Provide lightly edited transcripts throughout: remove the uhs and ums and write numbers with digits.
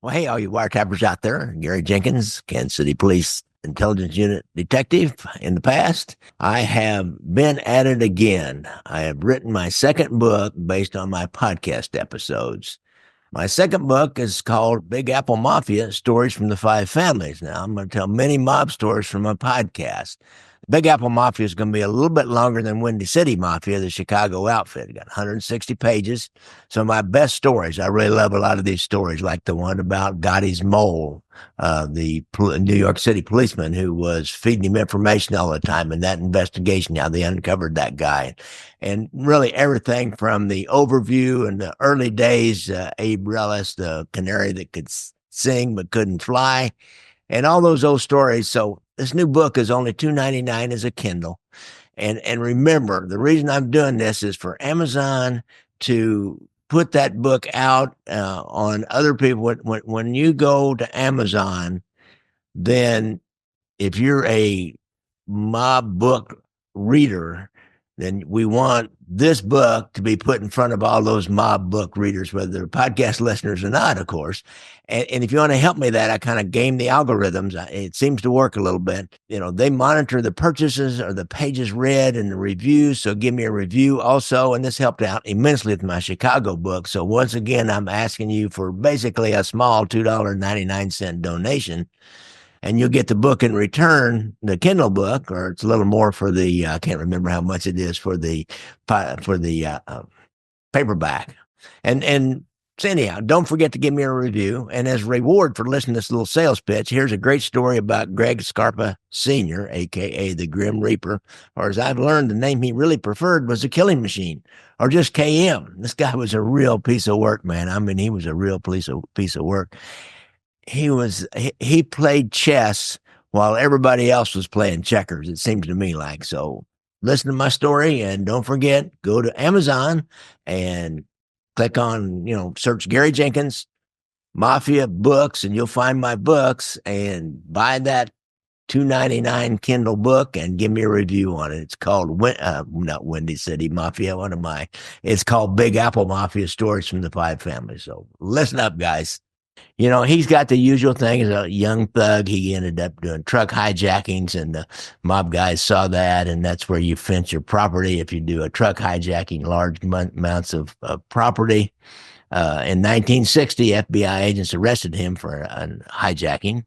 Well, hey, all you wiretappers out there, Gary Jenkins, Kansas City Police Intelligence Unit detective in the past. I have been at it again. I have written my second book based on my podcast episodes. My second book is called Big Apple Mafia Stories from the Five Families. Now, I'm going to tell many mob stories from my podcast. Big Apple Mafia is going to be a little bit longer than Windy City Mafia, the Chicago outfit. It got 160 pages. Some of my best stories. I really love a lot of these stories, like the one about Gotti's mole, the New York City policeman who was feeding him information all the time in that investigation, how they uncovered that guy. And really everything from the overview in the early days, Abe Relis, the canary that could sing but couldn't fly, and all those old stories. So this new book is only $2.99 as a Kindle. And remember, the reason I'm doing this is for Amazon to put that book out on other people. When you go to Amazon, then if you're a mob book reader, then we want this book to be put in front of all those mob book readers, whether they're podcast listeners or not, of course. And if you want to help me that, I kind of game the algorithms. It seems to work a little bit. You know, they monitor the purchases or the pages read and the reviews. So give me a review also. And this helped out immensely with my Chicago book. So once again, I'm asking you for basically a small $2.99 donation, and you'll get the book in return, the Kindle book, or it's a little more for the I can't remember how much it is for the paperback. And so anyhow, don't forget to give me a review. And as reward for listening to this little sales pitch, here's a great story about Greg Scarpa Sr., aka the Grim Reaper, or as I've learned, the name he really preferred was the Killing Machine, or just KM. This guy was a real piece of work, man. I mean, he was a real piece of work. He played chess while everybody else was playing checkers, it seems to me like. So listen to my story, and don't forget, go to Amazon and click on, search Gary Jenkins Mafia books, and you'll find my books, and buy that $2.99 Kindle book and give me a review on it. It's called not Windy City Mafia. What am I? It's called Big Apple Mafia Stories from the Five Families. So listen up, guys. He's got the usual thing as a young thug. He ended up doing truck hijackings, and the mob guys saw that, and that's where you fence your property if you do a truck hijacking large amounts of property. In 1960, FBI agents arrested him for hijacking,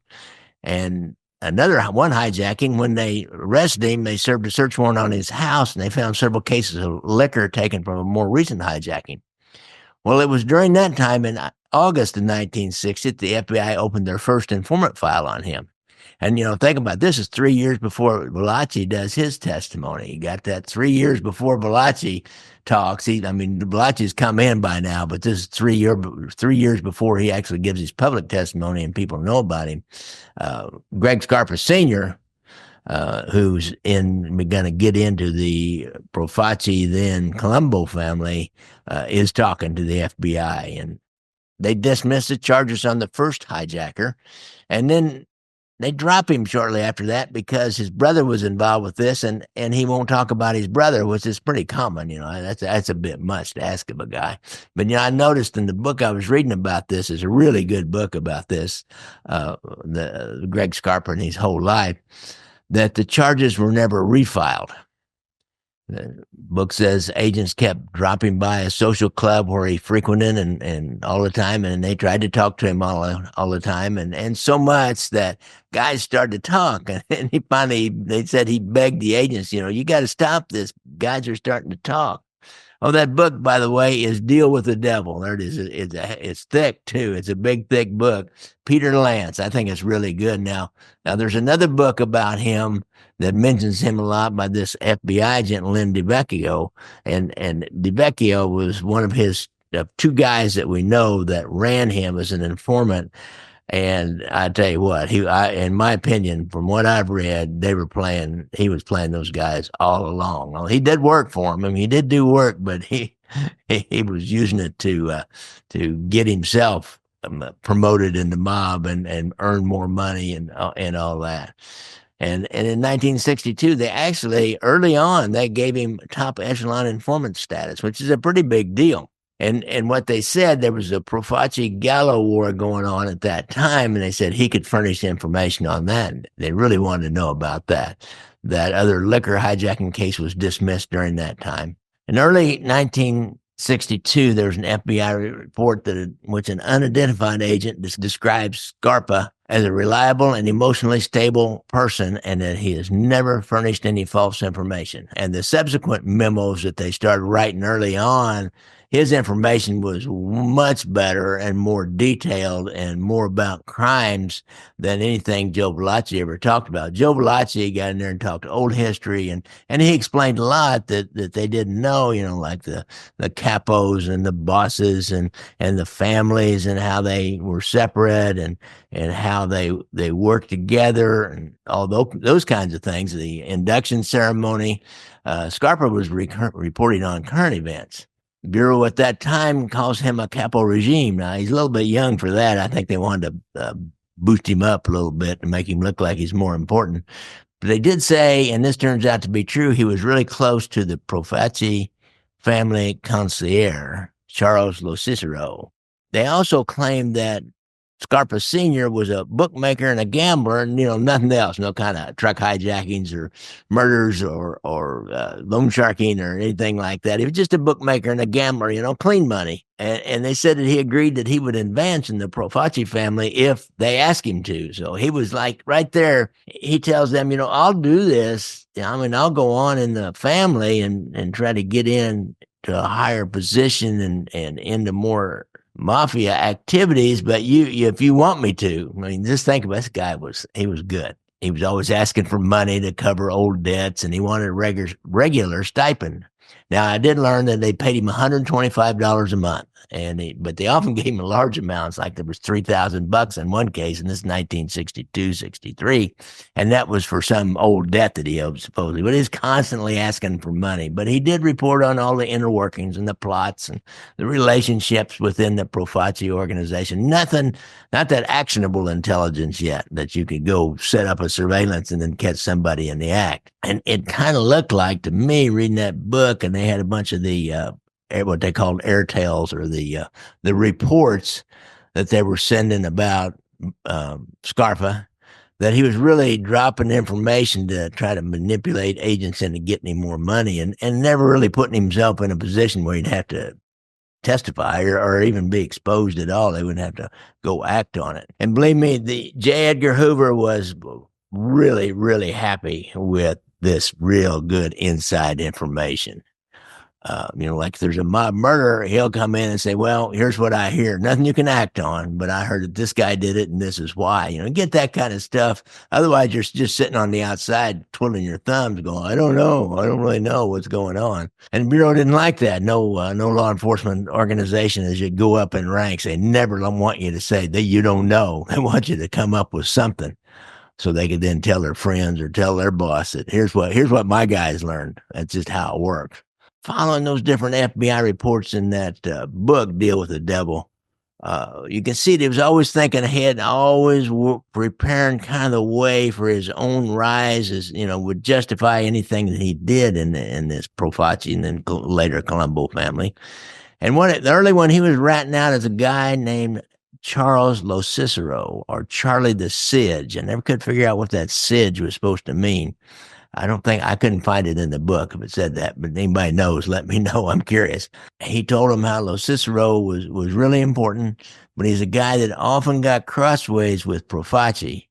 and one hijacking. When they arrested him, they served a search warrant on his house, and they found several cases of liquor taken from a more recent hijacking. Well, it was during that time in August of 1960 the FBI opened their first informant file on him. And, think about this is 3 years before Valachi does his testimony. He got that 3 years before Valachi talks. Valachi's come in by now, but this is 3 years before he actually gives his public testimony and people know about him. Greg Scarpa Sr., who's going to get into the Profaci, then Colombo family, is talking to the FBI, and they dismiss the charges on the first hijacker, and then they drop him shortly after that because his brother was involved with this, and he won't talk about his brother, which is pretty common. That's a bit much to ask of a guy. But I noticed in the book I was reading about this is a really good book about this, the Greg Scarpa and his whole life, that the charges were never refiled. The book says agents kept dropping by a social club where he frequented and all the time, and they tried to talk to him all the time, and so much that guys started to talk, and they said he begged the agents, you got to stop this. Guys are starting to talk. Oh, that book, by the way, is Deal with the Devil. There it is. It's thick, too. It's a big, thick book. Peter Lance. I think it's really good. Now, there's another book about him that mentions him a lot by this FBI agent, Lynn DeVecchio. And DeVecchio was one of his two guys that we know that ran him as an informant. And I tell you what, in my opinion, from what I've read, he was playing those guys all along. Well, he did work for him. I mean, he did do work, but he was using it to get himself promoted in the mob and earn more money and all that. And in 1962, early on, they gave him top echelon informant status, which is a pretty big deal. And what they said, there was a Profaci Gallo war going on at that time, and they said he could furnish information on that. They really wanted to know about that. That other liquor hijacking case was dismissed during that time. In early 1962, there was an FBI report that in which an unidentified agent describes Scarpa as a reliable and emotionally stable person, and that he has never furnished any false information. And the subsequent memos that they started writing early on, his information was much better and more detailed and more about crimes than anything Joe Velazzi ever talked about. Joe Velazzi got in there and talked old history, and he explained a lot that they didn't know, like the capos and the bosses and the families and how they were separate and how they worked together and all those kinds of things. The induction ceremony. Scarpa was reporting on current events. Bureau at that time calls him a capo regime. Now, he's a little bit young for that. I think they wanted to boost him up a little bit to make him look like he's more important. But they did say, and this turns out to be true, he was really close to the Profaci family concierge, Charles Lo Cicero. They also claimed that Scarpa Sr. was a bookmaker and a gambler and, nothing else, no kind of truck hijackings or murders or loan sharking or anything like that. He was just a bookmaker and a gambler, clean money. And they said that he agreed that he would advance in the Profaci family if they asked him to. So he was like right there. He tells them, I'll do this. I'll go on in the family and try to get in to a higher position and into more mafia activities, but if you want me to, just think about this guy he was good. He was always asking for money to cover old debts, and he wanted a regular stipend. Now, I did learn that they paid him $125 a month, but they often gave him large amounts, like there was $3,000 in one case, and this is 1962, 63, and that was for some old debt that he owed, supposedly. But he's constantly asking for money. But he did report on all the inner workings and the plots and the relationships within the Profaci organization. Nothing, not that actionable intelligence yet that you could go set up a surveillance and then catch somebody in the act. And it kind of looked like to me, reading that book, and they had a bunch of the what they called airtails, or the reports that they were sending about Scarpa, that he was really dropping information to try to manipulate agents into getting him more money, and never really putting himself in a position where he'd have to testify or even be exposed at all. They wouldn't have to go act on it. And believe me, the J. Edgar Hoover was really, really happy with this real good inside information. Like if there's a mob murder, he'll come in and say, well, here's what I hear. Nothing you can act on, but I heard that this guy did it and this is why. Get that kind of stuff. Otherwise, you're just sitting on the outside twiddling your thumbs going, I don't know. I don't really know what's going on. And the Bureau didn't like that. No law enforcement organization, as you go up in ranks, they never want you to say that you don't know. They want you to come up with something, so they could then tell their friends or tell their boss that here's what my guys learned. That's just how it works. Following those different FBI reports in that book, Deal with the Devil, you can see that he was always thinking ahead, always preparing kind of the way for his own rise, as would justify anything that he did in this Profaci and then later Colombo family. And the early one he was ratting out as a guy named Charles Lo Cicero, or Charlie the Sidge. I never could figure out what that Sidge was supposed to mean. I couldn't find it in the book if it said that, but anybody knows, let me know. I'm curious. He told him how Lo Cicero was really important, but he's a guy that often got crossways with Profaci.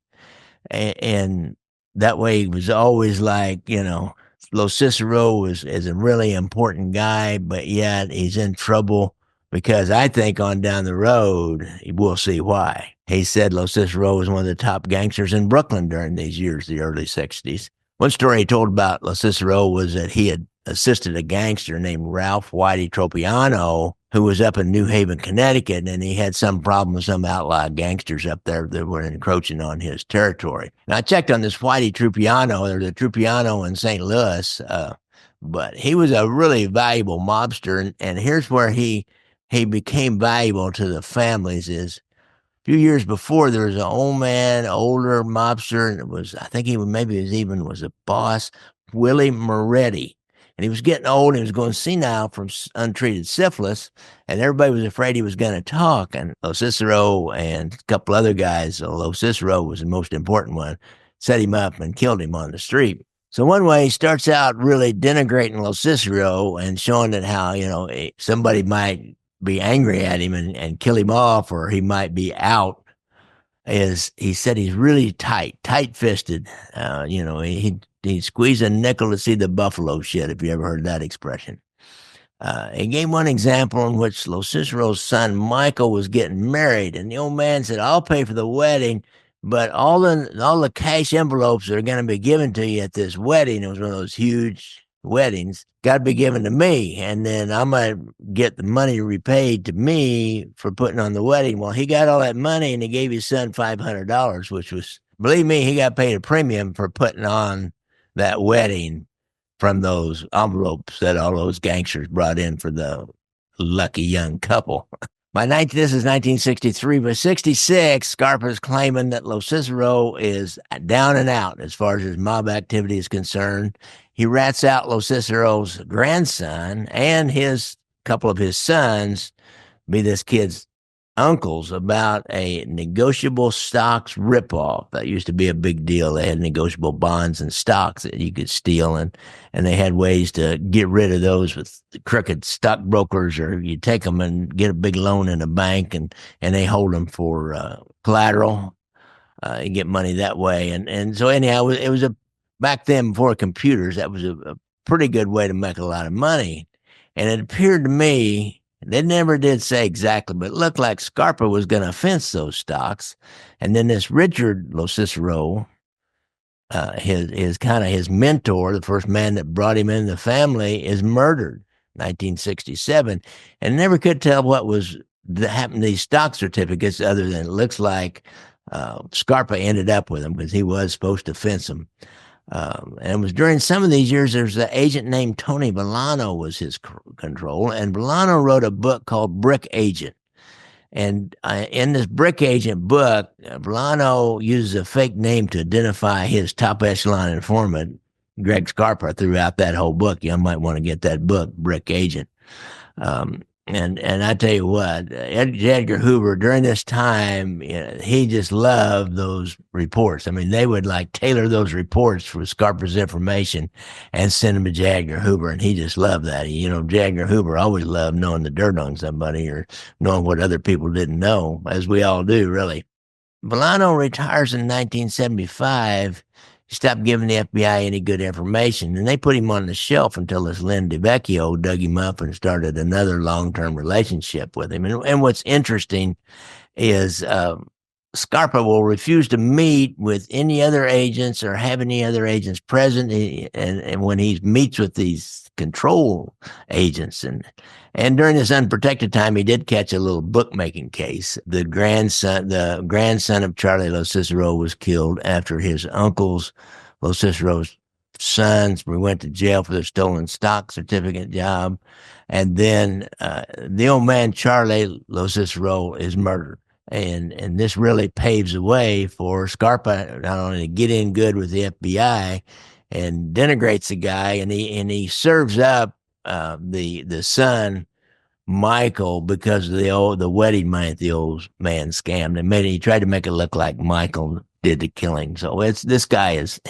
And that way he was always like, Lo Cicero is a really important guy, but yet he's in trouble because I think on down the road, we'll see why. He said Lo Cicero was one of the top gangsters in Brooklyn during these years, the early 60s. One story he told about Lo Cicero was that he had assisted a gangster named Ralph Whitey Tropiano, who was up in New Haven, Connecticut, and he had some problem with some outlaw gangsters up there that were encroaching on his territory. Now, I checked on this Whitey Tropiano. There's a Tropiano in St. Louis, but he was a really valuable mobster, and here's where he became valuable to the families is, few years before, there was an older mobster, and I think he was a boss, Willie Moretti. and he was getting old. And he was going senile from untreated syphilis, and everybody was afraid he was going to talk. And Cicero and a couple other guys, although Cicero was the most important one, set him up and killed him on the street. So one way he starts out really denigrating Lo Cicero and showing that how, somebody might be angry at him and kill him off, or he might be out. Is he said he's really tight fisted. He'd squeeze a nickel to see the buffalo shit, if you ever heard that expression. He gave one example in which Lo Cicero's son Michael was getting married, and the old man said, "I'll pay for the wedding, but all the cash envelopes that are going to be given to you at this wedding," it was one of those huge weddings, "got to be given to me, and then I'm going to get the money repaid to me for putting on the wedding." Well, he got all that money, and he gave his son $500, which was, believe me, he got paid a premium for putting on that wedding from those envelopes that all those gangsters brought in for the lucky young couple. This is 1963, but 66, Scarpa's claiming that Lo Cicero is down and out as far as his mob activity is concerned. He rats out Lo Cicero's grandson and his couple of his sons, be this kid's uncles, about a negotiable stocks ripoff. That used to be a big deal. They had negotiable bonds and stocks that you could steal, and they had ways to get rid of those with crooked stockbrokers, or you take them and get a big loan in a bank, and they hold them for collateral. You get money that way, and so anyhow, it was back then, before computers, that was a pretty good way to make a lot of money. And it appeared to me, they never did say exactly, but it looked like Scarpa was going to fence those stocks. And then this Richard Lo Cicero, his mentor, the first man that brought him into the family, is murdered 1967. And never could tell what was happened to these stock certificates, other than it looks like Scarpa ended up with them because he was supposed to fence them. And it was during some of these years, there's an agent named Tony Villano was his control, and Villano wrote a book called Brick Agent. And in this Brick Agent book, Villano uses a fake name to identify his top echelon informant, Greg Scarpa, throughout that whole book. You might want to get that book, Brick Agent. And I tell you what, Edgar Hoover, during this time, he just loved those reports. I mean, they would like tailor those reports for Scarpa's information and send them to J. Edgar Hoover, and he just loved that. J. Edgar Hoover always loved knowing the dirt on somebody, or knowing what other people didn't know, as we all do, really. Villano retires in 1975. He stopped giving the FBI any good information, and they put him on the shelf until this Lynn DeVecchio dug him up and started another long-term relationship with him. And what's interesting is Scarpa will refuse to meet with any other agents or have any other agents present, and when he meets with these control agents. And during this unprotected time, he did catch a little bookmaking case. The grandson of Charlie Lo Cicero was killed after his uncles, Lo Cicero's sons, went to jail for their stolen stock certificate job. And then the old man, Charlie Lo Cicero, is murdered. And this really paves the way for Scarpa not only to get in good with the FBI and denigrates the guy, and he serves up the son Michael because of the wedding money that the old man scammed, and he tried to make it look like Michael did the killing. So this guy is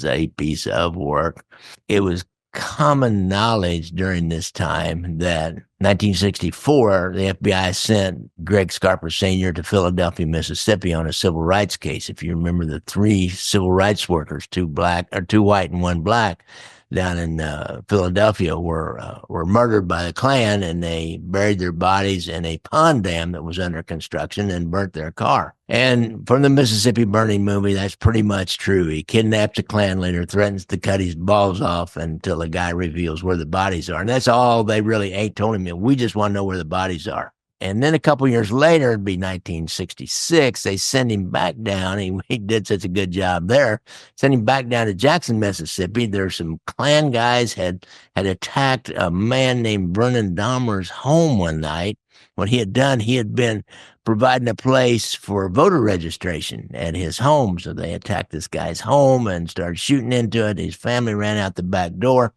a piece of work. It was common knowledge during this time that 1964, the FBI sent Greg Scarpa Sr. to Philadelphia, Mississippi on a civil rights case. If you remember, the 3 civil rights workers, 2 white and 1 black, down in Philadelphia were murdered by the Klan, and they buried their bodies in a pond dam that was under construction and burnt their car. And from the Mississippi Burning movie, that's pretty much true. He kidnaps a Klan leader, threatens to cut his balls off until the guy reveals where the bodies are. And that's all they really ain't told him. We just want to know where the bodies are. And then a couple years later, it'd be 1966, they send him back down. He did such a good job there. Send him back down to Jackson, Mississippi. There's some Klan guys had attacked a man named Vernon Dahmer's home one night. What he had done, he had been providing a place for voter registration at his home. So they attacked this guy's home and started shooting into it. His family ran out the back door.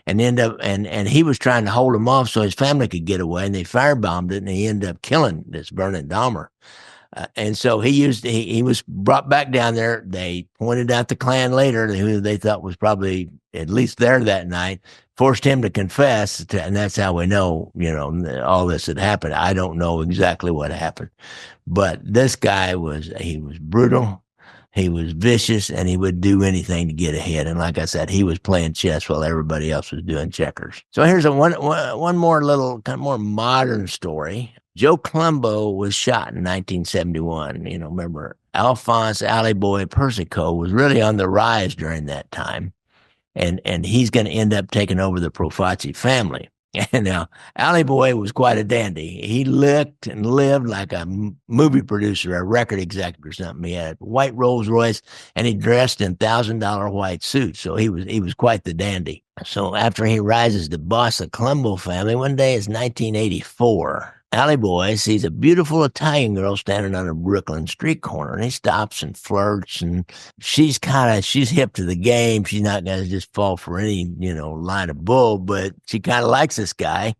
and end up and he was trying to hold him off so his family could get away, and they firebombed it, and he ended up killing this Vernon Dahmer. And so he was brought back down there. They pointed out the Klan later, who they thought was probably at least there that night, forced him to confess, and that's how we know, all this had happened. I don't know exactly what happened, but this guy he was brutal. He was vicious, and he would do anything to get ahead. And like I said, he was playing chess while everybody else was doing checkers. So here's one more little kind of more modern story. Joe Colombo was shot in 1971. Remember, Alphonse Alley Boy Persico was really on the rise during that time. And he's going to end up taking over the Profaci family. And now, Alley Boy was quite a dandy. He looked and lived like a movie producer, a record executive or something. He had a white Rolls Royce, and he dressed in $1,000 white suits. So he was quite the dandy. So after he rises to boss the Colombo family, one day it's 1984. Alley Boy sees a beautiful Italian girl standing on a Brooklyn street corner, and he stops and flirts, and she's hip to the game. She's not going to just fall for any, line of bull, but she kind of likes this guy.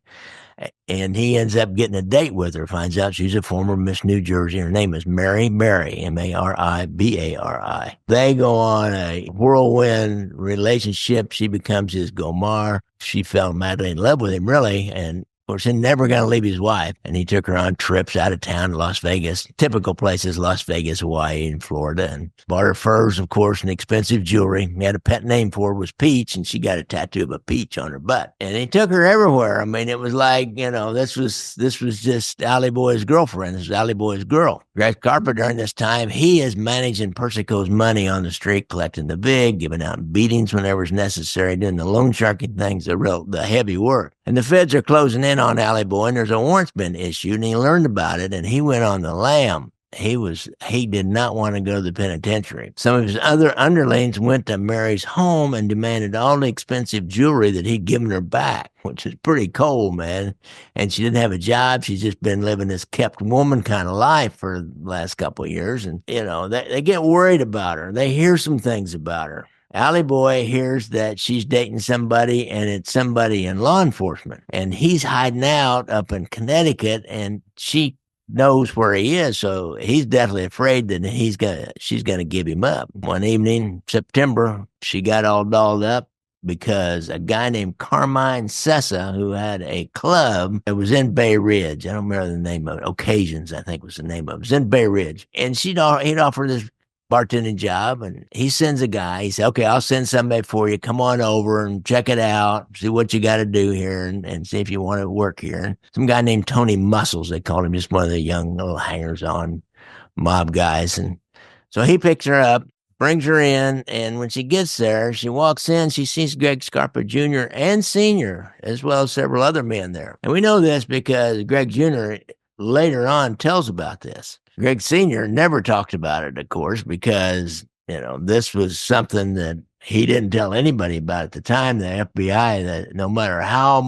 And he ends up getting a date with her, finds out she's a former Miss New Jersey. Her name is Mary Bari, Maribari. They go on a whirlwind relationship. She becomes his Gomar. She fell madly in love with him, really, and of course, he's never going to leave his wife, and he took her on trips out of town to Las Vegas, typical places, Las Vegas, Hawaii, and Florida, and bought her furs, of course, and expensive jewelry. He had a pet name for her, was Peach, and she got a tattoo of a peach on her butt. And he took her everywhere. I mean, it was like, this was just Alley Boy's girlfriend. This was Alley Boy's girl. Greg Scarpa, during this time, he is managing Persico's money on the street, collecting the big, giving out beatings whenever it's necessary, doing the loan sharking things, the heavy work. And the feds are closing in on Alley Boy, and there's a warrant's been issued, and he learned about it, and he went on the lam. He did not want to go to the penitentiary. Some of his other underlings went to Mary's home and demanded all the expensive jewelry that he'd given her back, which is pretty cold, man. And she didn't have a job. She's just been living this kept woman kind of life for the last couple of years. And, they get worried about her. They hear some things about her. Alley Boy hears that she's dating somebody, and it's somebody in law enforcement. And he's hiding out up in Connecticut, and she knows where he is, so he's definitely afraid that she's gonna give him up. One evening, September, she got all dolled up because a guy named Carmine Sessa, who had a club that was in Bay Ridge. I don't remember the name of it. Occasions, I think was the name of it. It was in Bay Ridge. And he'd offer this bartending job, and he sends a guy. He said, okay, I'll send somebody for you. Come on over and check it out, see what you got to do here, and see if you want to work here. And some guy named Tony Muscles, they called him, just one of the young little hangers-on mob guys. And so he picks her up, brings her in, and when she gets there, she walks in, she sees Greg Scarpa Jr. and Sr., as well as several other men there. And we know this because Greg Jr. later on tells about this. Greg Sr. never talked about it, of course, because, this was something that he didn't tell anybody about at the time. The FBI, that no matter how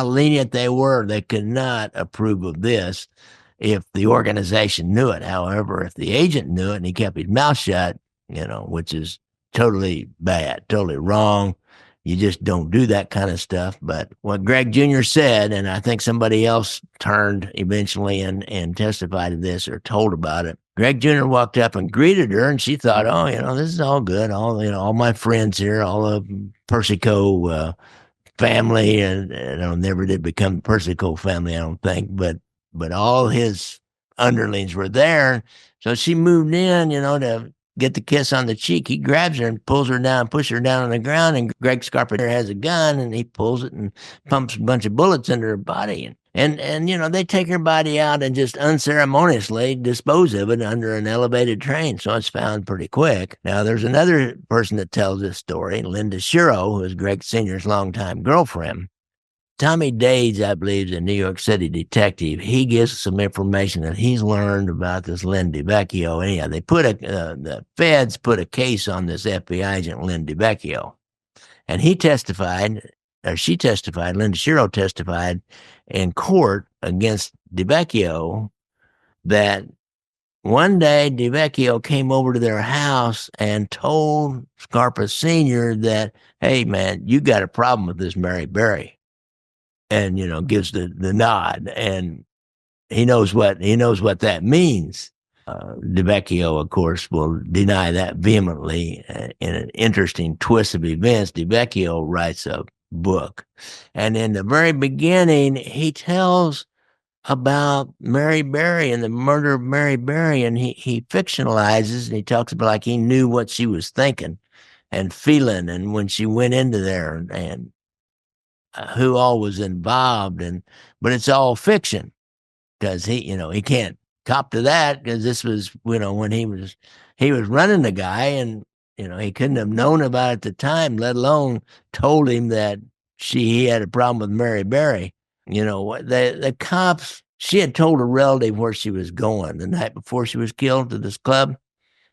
lenient they were, they could not approve of this if the organization knew it. However, if the agent knew it and he kept his mouth shut, which is totally bad, totally wrong. You just don't do that kind of stuff. But what Greg Jr. said, and I think somebody else turned eventually and testified to this or told about it. Greg Jr. walked up and greeted her, and she thought, oh, this is all good. All my friends here, all of Persico family, and never did become the Persico family, I don't think, but all his underlings were there. So she moved in, to get the kiss on the cheek. He grabs her and pulls her down, pushes her down on the ground, and Greg Scarpa has a gun, and he pulls it and pumps a bunch of bullets into her body. And they take her body out and just unceremoniously dispose of it under an elevated train, so it's found pretty quick. Now, there's another person that tells this story, Linda Shiro, who is Greg Sr.'s longtime girlfriend. Tommy Dades, I believe, is a New York City detective. He gives some information that he's learned about this Lynn DeVecchio. Anyhow, the feds put a case on this FBI agent, Lynn DeVecchio. And she testified, Linda Shiro testified in court against DeVecchio that one day, DeVecchio came over to their house and told Scarpa Sr. that, hey, man, you got a problem with this Mary Bari. And, gives the nod. And he knows what that means. DeVecchio, of course, will deny that vehemently. In an interesting twist of events, DeVecchio writes a book. And in the very beginning, he tells about Mary Bari and the murder of Mary Bari, and he fictionalizes and he talks about like he knew what she was thinking and feeling, and when she went into there, and who all was involved, but it's all fiction because he can't cop to that because this was when he was running the guy, and he couldn't have known about it at the time, let alone told him that he had a problem with Mary Bari. What the cops, she had told a relative where she was going the night before she was killed, to this club.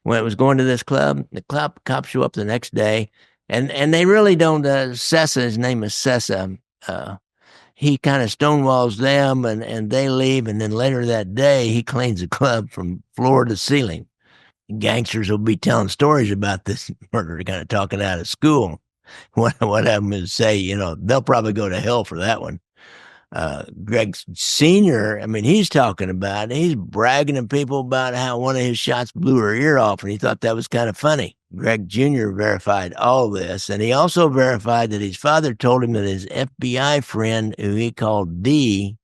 When it was going to this club, the cops show up the next day, and they really don't. Sessa, his name is Sessa. He kind of stonewalls them, and they leave, and then later that day he cleans the club from floor to ceiling. Gangsters will be telling stories about this murder, kind of talking out of school. One of them is say, they'll probably go to hell for that one. Greg Sr., I mean, he's talking about it. He's bragging to people about how one of his shots blew her ear off, and he thought that was kind of funny. Greg Jr. verified all this, and he also verified that his father told him that his FBI friend, who he called D,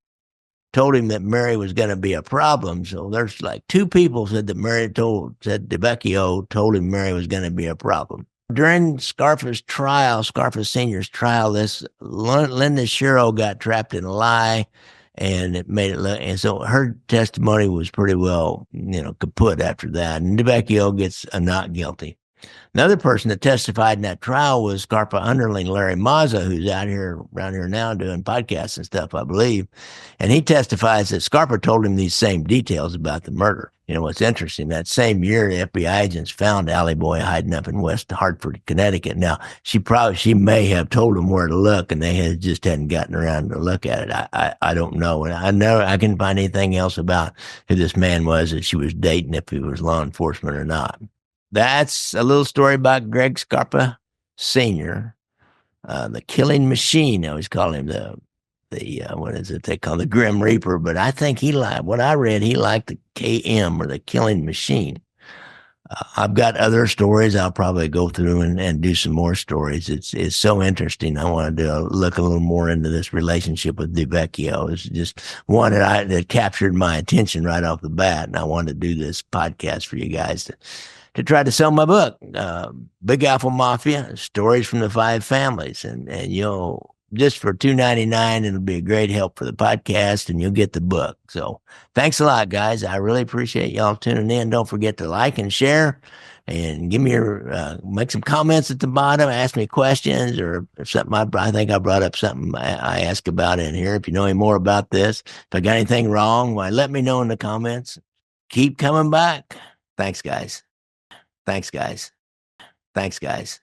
told him that Mary was going to be a problem. So there's like two people said DeVecchio told him Mary was going to be a problem. During Scarpa's Senior's trial, this Linda Shiro got trapped in a lie, and it made it look. And so her testimony was pretty well, kaput after that. And DeVecchio gets a not guilty. Another person that testified in that trial was Scarpa underling Larry Mazza, who's around here now doing podcasts and stuff, I believe. And he testifies that Scarpa told him these same details about the murder. What's interesting, that same year, the FBI agents found Allie Boy hiding up in West Hartford, Connecticut. Now, she may have told them where to look, and they just hadn't gotten around to look at it. I don't know. And I know I couldn't find anything else about who this man was that she was dating, if he was law enforcement or not. That's a little story about Greg Scarpa Sr., the killing machine. I always call him the what is it they call the Grim Reaper, but I think what I read, he liked the KM, or the killing machine. I've got other stories. I'll probably go through and do some more stories. It's so interesting. I wanted to look a little more into this relationship with DeVecchio. It's just one that captured my attention right off the bat, and I wanted to do this podcast for you guys to try to sell my book, Big Apple Mafia: Stories from the Five Families, and just for $2.99, it'll be a great help for the podcast, and you'll get the book. So thanks a lot, guys. I really appreciate y'all tuning in. Don't forget to like and share, and give me make some comments at the bottom. Ask me questions, or if something I think I brought up something I ask about in here. If you know any more about this, if I got anything wrong, why, let me know in the comments. Keep coming back. Thanks, guys. Thanks, guys. Thanks, guys.